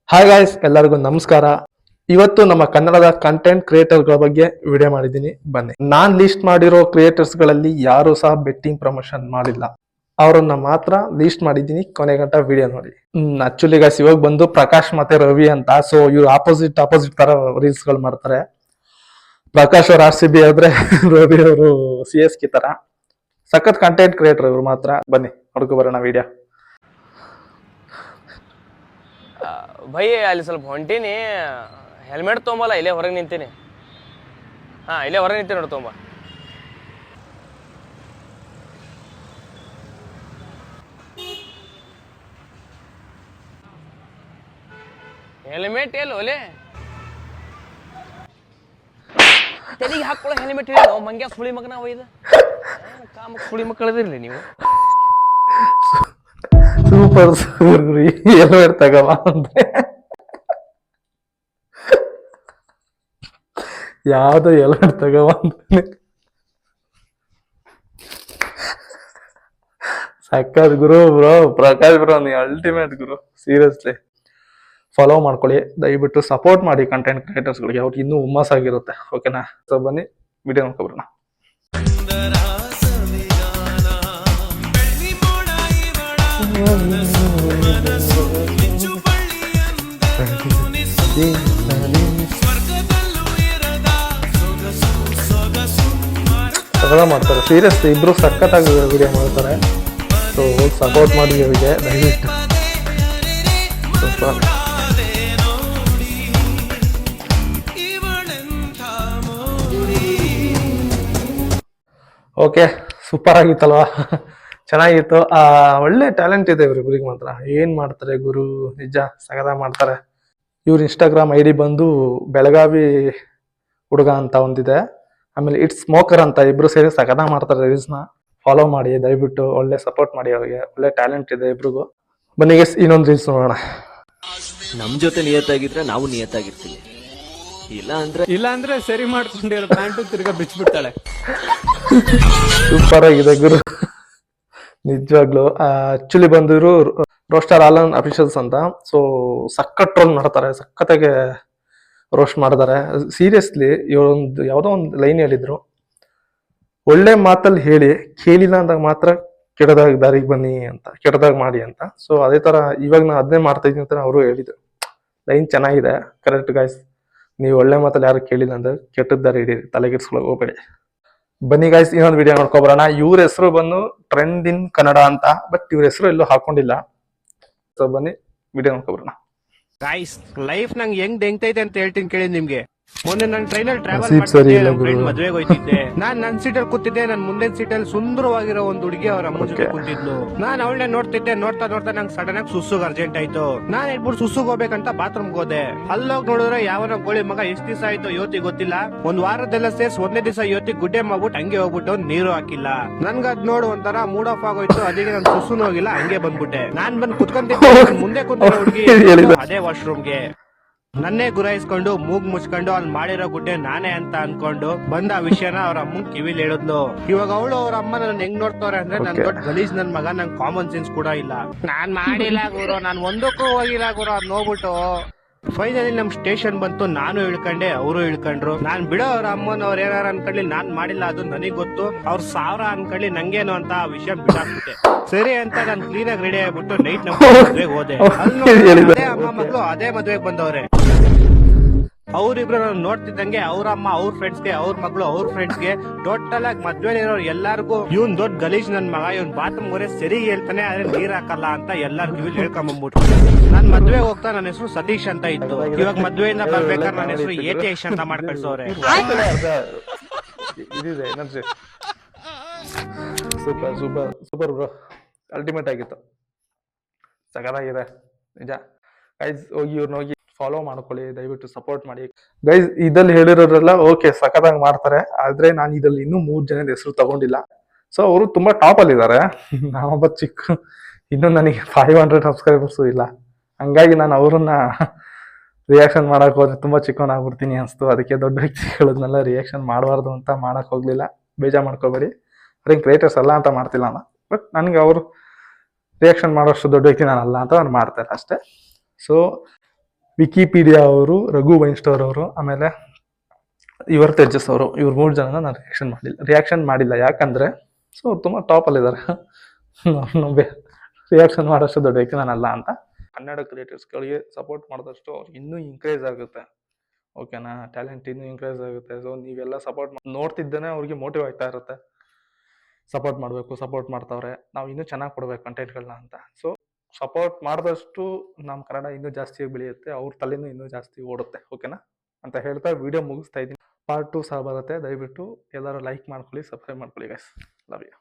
Hi guys, ಎಲ್ಲರಿಗೂ ನಮಸ್ಕಾರ. ಇವತ್ತು ನಮ್ಮ ಕನ್ನಡದ ಕಂಟೆಂಟ್ ಕ್ರಿಯೇಟರ್ಗಳ ಬಗ್ಗೆ ವಿಡಿಯೋ ಮಾಡಿದ್ದೀನಿ, ಬನ್ನಿ. ನಾನ್ ಲಿಸ್ಟ್ ಮಾಡಿರೋ ಕ್ರಿಯೇಟರ್ಸ್ ಗಳಲ್ಲಿ ಯಾರು ಸಹ ಬೆಟ್ಟಿಂಗ್ ಪ್ರಮೋಷನ್ ಮಾಡಿಲ್ಲ, ಅವರನ್ನ ಮಾತ್ರ ಲಿಸ್ಟ್ ಮಾಡಿದ್ದೀನಿ. ಕೊನೆ ಗಂಟ ವಿಡಿಯೋ ನೋಡಿ. ಆಕ್ಚುಲಿ ಗಾಯ್ಸ್, ಇವಾಗ ಬಂದು ಪ್ರಕಾಶ್ ಮತ್ತೆ ರವಿ ಅಂತ, ಸೊ ಇವ್ರು ಆಪೋಸಿಟ್ ತರ ರೀಲ್ಸ್ ಗಳು ಮಾಡ್ತಾರೆ. ಪ್ರಕಾಶ್ ಅವ್ರ RCB ಆದ್ರೆ ರವಿ ಅವರು CSK ತರ ಸಖತ್ ಕಂಟೆಂಟ್ ಕ್ರಿಯೇಟರ್ ಇವ್ರು ಮಾತ್ರ. ಬನ್ನಿ ನೋಡ್ಕೊ ಬರೋಣ ವಿಡಿಯೋ. ಭಯ್ ಅಲ್ಲಿ ಸ್ವಲ್ಪ ಹೊಂಟೀನಿ, ಹೆಲ್ಮೆಟ್ ತೊಗೊಂಬಲ್ಲ, ಇಲ್ಲೇ ಹೊರಗೆ ನಿಂತೀನಿ. ಹಾಂ, ಇಲ್ಲೇ ಹೊರಗೆ ನಿಂತೀನಿ ನೋಡಿ, ತೊಗೊಂಬ. ಹೆಲ್ಮೆಟ್ ಎಲ್ಲ ಒಲೆ ತಲೆಗೆ ಹಾಕೊಳ್ಳೋ ಹೆಲ್ಮೆಟ್ ಇಲ್ಲ. ನಾವು ಮಂಗ್ಯ ಸುಳಿ ಮಗನ ಒಯ್ದು ಕಾಮ ಸುಳಿ ಮಕ್ಕಳದಿರಲಿ ನೀವು. ಸೂಪರ್ ಹೆಲ್ಮೆಟ್ ತಗವ ಅಂದ್ರೆ ಯಾವ್ದು ಹೆಲ್ಮೆಟ್ ತಗವ ಅಂದ್ರೆ ಸಕ್ಕತ್ ಗುರು ಬ್ರೋ. ಪ್ರಕಾಶ್ ಬ್ರೋ, ನೀವು ಅಲ್ಟಿಮೇಟ್ ಗುರು, ಸೀರಿಯಸ್ಲಿ. ಫಾಲೋ ಮಾಡ್ಕೊಳ್ಳಿ, ದಯವಿಟ್ಟು ಸಪೋರ್ಟ್ ಮಾಡಿ ಕಂಟೆಂಟ್ ಕ್ರಿಯೇಟರ್ಸ್ಗಳಿಗೆ, ಅವ್ರಿಗೆ ಇನ್ನೂ ಹುಮ್ಮಸ್ಸಾಗಿರುತ್ತೆ. ಓಕೆನಾ? ಸೊ ಬನ್ನಿ ವಿಡಿಯೋ ನೋಡ್ಕೊಬರೋಣ. ಮಾಡ್ತಾರೆ ಸೀರಿಯಸ್, ಇಬ್ರು ಸಖತ್ತಾಗಿ ವಿಡಿಯೋ ಮಾಡ್ತಾರೆ. ಸೊ ಸಪೋರ್ಟ್ ಮಾಡಿ ಅವರಿಗೆ ದಯವಿಟ್ಟು. ಓಕೆ, ಸೂಪರ್ ಆಗಿತ್ತಲ್ವಾ? ಚೆನ್ನಾಗಿತ್ತು. ಒಳ್ಳೆ ಟ್ಯಾಲೆಂಟ್ ಇದೆ ಇವ್ರಿಬ್ರಿಗೆ ಮಾತ್ರ. ಏನ್ ಮಾಡ್ತಾರೆ ಗುರು, ನಿಜ ಸಗದ ಮಾಡ್ತಾರೆ. ಇವ್ರ Instagram ID ಬಂದು ಬೆಳಗಾವಿ ಹುಡುಗ ಅಂತ ಒಂದಿದೆ, ಆಮೇಲೆ ಇಟ್ಸ್ ಸ್ಮೋಕರ್ ಅಂತ. ಇಬ್ರು ಸೇರಿ ಸಗದ ಮಾಡ್ತಾರೆ ರೀಲ್ಸ್ ನ. ಫಾಲೋ ಮಾಡಿ ದಯವಿಟ್ಟು, ಒಳ್ಳೆ ಸಪೋರ್ಟ್ ಮಾಡಿ ಅವ್ರಿಗೆ. ಒಳ್ಳೆ ಟ್ಯಾಲೆಂಟ್ ಇದೆ ಇಬ್ರಿಗೂ. ಬನ್ನಿ ಇನ್ನೊಂದು ರೀಲ್ಸ್ ನೋಡೋಣ. ನಮ್ ಜೊತೆ ನಿಯತ್ತಾಗಿದ್ರೆ ನಾವು ನಿಯತ್ತಾಗಿರ್ತೀವಿ, ಇಲ್ಲ ಅಂದ್ರೆ ಸರಿ ಮಾಡ್ಕೊಂಡಿರೋ ಪ್ಯಾಂಟು ತಿರ್ಗಾ ಬಿಚ್ಬಿಡ್ತಾಳೆ. ಸೂಪರ್ ಆಗಿದೆ ಗುರು, ನಿಜವಾಗ್ಲು. ಆಕ್ಚುಲಿ ಬಂದಿರು ರೋಸ್ಟರ್ ಆಲನ್ ಅಫಿಷಿಯಲ್ಸ್ ಅಂತ. ಸೊ ಸಖತ್ ಟ್ರೋಲ್ ಮಾಡ್ತಾರೆ, ಸಖತ್ತಾಗೆ ರೋಸ್ಟ್ ಮಾಡಿದ್ದಾರೆ. ಸೀರಿಯಸ್ಲಿ ಇವರೊಂದು ಯಾವ್ದೋ ಒಂದು ಲೈನ್ ಹೇಳಿದ್ರು, ಒಳ್ಳೆ ಮಾತಲ್ಲಿ ಹೇಳಿ, ಕೇಳಿಲ್ಲ ಅಂದಾಗ ಮಾತ್ರ ಕೆಟ್ಟದಾಗ ದಾರಿಗೆ ಬನ್ನಿ ಅಂತ, ಕೆಟ್ಟದಾಗ ಮಾಡಿ ಅಂತ. ಸೊ ಅದೇ ತರ ಇವಾಗ ನಾನು ಅದನ್ನೇ ಮಾಡ್ತಾ ಇದ್ದೀನಿ ಅಂತ ಅವರು ಹೇಳಿದ್ರು. ಲೈನ್ ಚೆನ್ನಾಗಿದೆ, ಕರೆಕ್ಟ್ ಗಾಯ್ಸ್. ನೀವು ಒಳ್ಳೆ ಮಾತಲ್ಲಿ ಯಾರು ಕೇಳಿಲ್ಲ ಅಂದ್ರೆ ಕೆಟ್ಟದ ದಾರಿ ಹಿಡೀರಿ, ತಲೆಗೆಡ್ಸ್ಕೊಳಕ್ ಹೋಗ್ಬೇಡಿ. ಬನ್ನಿ ಗಾಯ್ಸ್, ಇನ್ನೊಂದು ವಿಡಿಯೋ ನೋಡ್ಕೊಬರೋಣ. ಇವ್ರ ಹೆಸರು ಬಂದು ಟ್ರೆಂಡ್ ಇನ್ ಕನ್ನಡ ಅಂತ, ಬಟ್ ಇವ್ರ ಹೆಸರು ಎಲ್ಲೂ ಹಾಕೊಂಡಿಲ್ಲ. ಸೊ ಬನ್ನಿ ವಿಡಿಯೋ ನೋಡ್ಕೊಬರೋಣ. ಗಾಯ್ಸ್, ಲೈಫ್ ನಂಗೆ ಹೆಂಗ್ ದೆಂಗ್ತೈತೆ ಅಂತ ಹೇಳ್ತೀನಿ ಕೇಳಿ ನಿಮ್ಗೆ. ಮೊನ್ನೆ ನಾನು ಟ್ರೈನಲ್ಲಿ ಟ್ರಾವೆಲ್ ಸರಿ ಮಾಡ್ತಿದ್ದೆ, ಇಲ್ಲ ನನ್ನ ಗುರು. ಫ್ರೆಂಡ್ ಮದ್ವೆಗೆ ಹೋಯ್ತಿದ್ದೆ. ನನ್ನ ಸೀಟಲ್ಲಿ ಕೂತಿದ್ದೆ, ನನ್ನ ಮುಂದಿನ ಸೀಟಲ್ಲಿ ಸುಂದರವಾಗಿರೋ ಒಂದು ಹುಡುಗಿ ಅವ್ರ ಅಮ್ಮ ಜೊತೆ ಕೂತಿದ್ಲು. ನಾನು ಅವಳನ್ನೇ ನೋಡ್ತಿದ್ದೆ. ನೋಡ್ತಾ ನಂಗೆ ಸಡನ್ ಆಗಿ ಸುಸುಗ್ ಅರ್ಜೆಂಟ್ ಆಯ್ತು. ನಾನ್ ಹೇಳ್ಬಿಟ್ಟು ಸುಸುಗ್ ಹೋಗ್ಬೇಕಂತ ಬಾತ್ರೂಮ್ಗೆ ಹೋದೆ. ಅಲ್ಲೋಗಿ ನೋಡಿದ್ರೆ ಯಾವನ ಗೋಳಿ ಮಗ ಎಷ್ಟ್ ದಿವಸ ಆಯ್ತು ಯೋತಿ ಗೊತ್ತಿಲ್ಲ, ಒಂದ್ ವಾರದೆಲ್ಲ ಸೇರ್ಸ್ ಒಂದೇ ದಿವಸ ಯೋತಿ ಗುಡ್ಡೆ ಮಾಡ್ಬಿಟ್ಟು ಹಂಗೆ ಹೋಗ್ಬಿಟ್ಟು ನೀರು ಹಾಕಿಲ್ಲ. ನನ್ಗದ್ ನೋಡು ಒಂಥರ ಮೂಡ್ ಆಫ್ ಆಗೋಯ್ತು. ಅದಕ್ಕೆ ನಾನು ಸುಸುನು ಹೋಗಿಲ್ಲ, ಹಂಗೆ ಬಂದ್ಬಿಟ್ಟೆ. ನಾನ್ ಬಂದ್ ಕುತ್ಕೊಂತಿದ್ದೆ, ಮುಂದೆ ಕುಂತಿರೋ ಹುಡುಗಿ ಅದೇ ವಾಶ್ರೂಮ್ಗೆ ನನ್ನೇ ಗುರಾಯಿಸ್ಕೊಂಡು ಮೂಗ್ ಮುಚ್ಕೊಂಡು ಅಲ್ಲಿ ಮಾಡಿರೋ ಗುಡ್ಡೆ ನಾನೇ ಅಂತ ಅನ್ಕೊಂಡು ಬಂದ ಆ ವಿಷಯನ ಅವ್ರ ಅಮ್ಮಂಗ್ ಕಿವಿಲ್ ಹೇಳಿದ್ಲು. ಇವಾಗ ಅವಳು ಅವ್ರ ಅಮ್ಮ ನನ್ನ ಹೆಂಗ್ ನೋಡ್ತವ್ರೆ ಅಂದ್ರೆ, ನನ್ ದೊಡ್ಡ ಗಲೀಜ್ ನನ್ ಮಗ, ನಂಗೆ ಕಾಮನ್ ಸೆನ್ಸ್ ಕೂಡ ಇಲ್ಲ. ನಾನ್ ಮಾಡಿಲ್ಲ ಗುರು, ನಾನ್ ಒಂದಕ್ಕೂ ಹೋಗಿಲ್ಲ ಗುರು. ಅದ್ ನೋಡ್ಬಿಟ್ಟು ಫೈನಲಿ ನಮ್ ಸ್ಟೇಷನ್ ಬಂತು. ನಾನು ಇಳ್ಕೊಂಡೆ, ಅವರು ಇಳ್ಕೊಂಡ್ರು. ನಾನ್ ಬಿಡೋ ಅವ್ರ ಅಮ್ಮನವ್ರ ಏನಾರ ಅನ್ಕೊಳ್ಳಿ, ನಾನ್ ಮಾಡಿಲ್ಲ, ಅದು ನನಗ್ ಗೊತ್ತು. ಅವ್ರ 1000 ಅನ್ಕೊಳ್ಳಿ, ನಂಗೇನು ಅಂತ ಆ ವಿಷಯ ಬಿಟ್ಟಾಕ್ಬಿಟ್ಟೆ. ಸರಿ ಅಂತ ನಾನ್ ಕ್ಲೀನ್ ಆಗಿ ರೆಡಿ ಆಗ್ಬಿಟ್ಟು ನೈಟ್ ನಮ್ ಮದ್ವೆಗೆ ಹೋದೆ. ಅದೇ ಅಮ್ಮ ಮಗಳು ಅದೇ ಮದ್ವೆಗೆ ಬಂದವ್ರೆ. ಅವ್ರಿಬ್ರು ನಾನು ನೋಡ್ತಿದ್ದಂಗೆ ಅವ್ರ ಅಮ್ಮ ಅವ್ರ ಫ್ರೆಂಡ್ಸ್ಗೆ, ಅವ್ರ ಮಗಳು ಅವ್ರ ಫ್ರೆಂಡ್ಸ್ಗೆ, ಟೋಟಲ್ ಆಗಿ ಮದ್ವೆಲಿ ಇರೋರು ಎಲ್ಲಾರ್ಗು ಇವ್ನ್ ದೊಡ್ಡ ಗಲೀಜ್ ನನ್ ಮಗ, ಇವ್ನ್ ಬಾತ್ರೂಮ್ ಹೋರೆ ಸರಿ ಹೇಳ್ತಾನೆ, ಆದ್ರೆ ನೀರ್ ಹಾಕಲ್ಲ ಅಂತ ಎಲ್ಲಾರ್ಗು ಹೇಳ್ಕೊಂಡ್ಬಿಟ್ರು. ನಾನ್ ಮದ್ವೆ ಹೋಗ್ತಾ ನನ್ನ ಹೆಸರು ಸತೀಶ್ ಅಂತ ಇತ್ತು. ಇವಾಗ ಮದ್ವೆಯಿಂದ ಬರ್ಬೇಕಾದ್ರೆ ನನ್ನ ಹೆಸರು ಏತೇಶ್ ಅಂತ ಮಾಡ್ಕಳ್ಸವ್ರೆ. Super super super bro, ultimate ಆಗಿತ್ತು, ಸಗದಾಗಿದೆ ನಿಜ. ಗೈಸ್ ಹೋಗಿ ಇವ್ರನ್ನ ಹೋಗಿ ಫಾಲೋ ಮಾಡ್ಕೊಳ್ಳಿ, ದಯವಿಟ್ಟು ಸಪೋರ್ಟ್ ಮಾಡಿ ಗೈಸ್. ಇದಲ್ಲಿ ಹೇಳಿರೋರೆಲ್ಲ ಓಕೆ ಸಖತ್ತಾಗಿ ಮಾಡ್ತಾರೆ, ಆದ್ರೆ ನಾನು ಇದ್ರಲ್ಲಿ ಇನ್ನೂ 3 ಜನದ ಹೆಸರು ತಗೊಂಡಿಲ್ಲ. ಸೊ ಅವರು ತುಂಬಾ ಟಾಪ್ ಅಲ್ಲಿ ಇದಾರೆ. ನಾವೊಬ್ಬ ಚಿಕ್ಕ, ಇನ್ನೂ ನನಗೆ 500 ಸಬ್ಸ್ಕ್ರೈಬರ್ಸ್ ಇಲ್ಲ. ಹಂಗಾಗಿ ನಾನು ಅವ್ರನ್ನ ರಿಯಾಕ್ಷನ್ ಮಾಡಕ್ ಹೋದ್ರೆ ತುಂಬಾ ಚಿಕ್ಕವನಾಗ್ಬಿಡ್ತೀನಿ ಅನ್ಸ್ತು. ಅದಕ್ಕೆ ದೊಡ್ಡ ವ್ಯಕ್ತಿಗಳನ್ನೆಲ್ಲ ರಿಯಾಕ್ಷನ್ ಮಾಡಬಾರ್ದು ಅಂತ ಮಾಡಕ್ ಹೋಗ್ಲಿಲ್ಲ. ಬೇಜಾರ್ ಮಾಡ್ಕೋಬೇಡಿ, ಅದೇ ಕ್ರಿಯೇಟರ್ಸ್ ಅಲ್ಲ ಅಂತ ಮಾಡ್ತಿಲ್ಲ ನಾನು. ಬಟ್ ನನಗೆ ಅವರು ರಿಯಾಕ್ಷನ್ ಮಾಡೋಷ್ಟು ದೊಡ್ಡ ವ್ಯಕ್ತಿ ನಾನಲ್ಲ ಅಂತ ನಾನು ಮಾಡ್ತಾರೆ ಅಷ್ಟೇ. ಸೊ ವಿಕಿಪೀಡಿಯಾ ಅವರು, ರಘು ವೈನ್ ಸ್ಟೋರ್ ಅವರು, ಆಮೇಲೆ ಇವರು ತೇಜಸ್ ಅವರು, ಇವ್ರು 3 ಜನನ ನಾನು ರಿಯಾಕ್ಷನ್ ಮಾಡಿಲ್ಲ ಯಾಕಂದ್ರೆ ಸೊ ತುಂಬಾ ಟಾಪ್ ಅಲ್ಲಿ ಇದ್ದಾರೆ. ರಿಯಾಕ್ಷನ್ ಮಾಡೋಷ್ಟು ದೊಡ್ಡ ವ್ಯಕ್ತಿ ನಾನಲ್ಲ ಅಂತ. ಕನ್ನಡ ಕ್ರಿಯೇಟರ್ಸ್ಗಳಿಗೆ ಸಪೋರ್ಟ್ ಮಾಡಿದಷ್ಟು ಅವ್ರಿಗೆ ಇನ್ನೂ ಇನ್ಕ್ರೇಜ್ ಆಗುತ್ತೆ. ಓಕೆನಾ, ಟ್ಯಾಲೆಂಟ್ ಇನ್ನೂ ಇನ್ಕ್ರೇಜ್ ಆಗುತ್ತೆ. ಸೊ ನೀವೆಲ್ಲ ಸಪೋರ್ಟ್ ನೋಡ್ತಿದ್ದೇನೆ ಅವ್ರಿಗೆ ಮೋಟಿವ್ ಆಗ್ತಾ ಇರುತ್ತೆ. ಸಪೋರ್ಟ್ ಮಾಡಬೇಕು, ಸಪೋರ್ಟ್ ಮಾಡ್ತಾವ್ರೆ, ನಾವು ಇನ್ನೂ ಚೆನ್ನಾಗಿ ಕೊಡ್ಬೇಕು ಕಂಟೆಂಟ್ಗಳನ್ನ ಅಂತ. ಸೊ ಸಪೋರ್ಟ್ ಮಾಡಿದಷ್ಟು ನಮ್ಮ ಕನ್ನಡ ಇನ್ನೂ ಜಾಸ್ತಿ ಬೆಳೆಯುತ್ತೆ, ಅವ್ರ ತಲೆನೂ ಇನ್ನೂ ಜಾಸ್ತಿ ಓಡುತ್ತೆ. ಓಕೆನಾ ಅಂತ ಹೇಳ್ತಾ ವಿಡಿಯೋ ಮುಗಿಸ್ತಾ ಇದ್ದೀನಿ. ಪಾರ್ಟ್ 2 ಸಹ ಬರುತ್ತೆ. ದಯವಿಟ್ಟು ಎಲ್ಲರೂ ಲೈಕ್ ಮಾಡ್ಕೊಳ್ಳಿ, ಸಬ್ಸ್ಕ್ರೈಬ್ ಮಾಡ್ಕೊಳ್ಳಿ ಗೈಸ್. Love you.